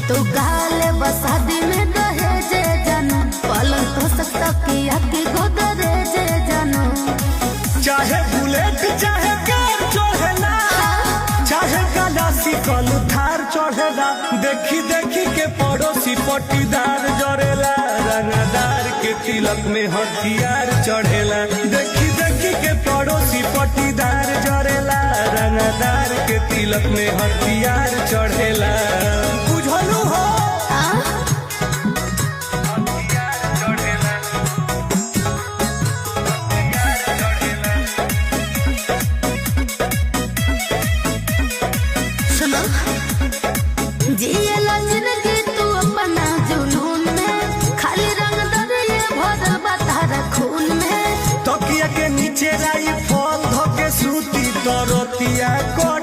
तो काले बसादी में दहेजे जानू पलंग तो सकता किया कि गोदरेजे जानू चाहे बुलेट चाहे कार चढ़ेला चाहे गलासी कल थार चढ़ेला देखी देखी के पड़ोसी पटीदार जरेला रंगदार के तिलक में हथियार चढ़ेला देखी देखी के पड़ोसी पटीदार जरेला रंगदार के तिलक में हथियार चढ़ेला बुझलू हो जियला जिंदगी तू अपना जुनून में खाली रंग दरिए भरल बतारा खून में तकिया के नीचे राई फल धके सूती तरतिया कर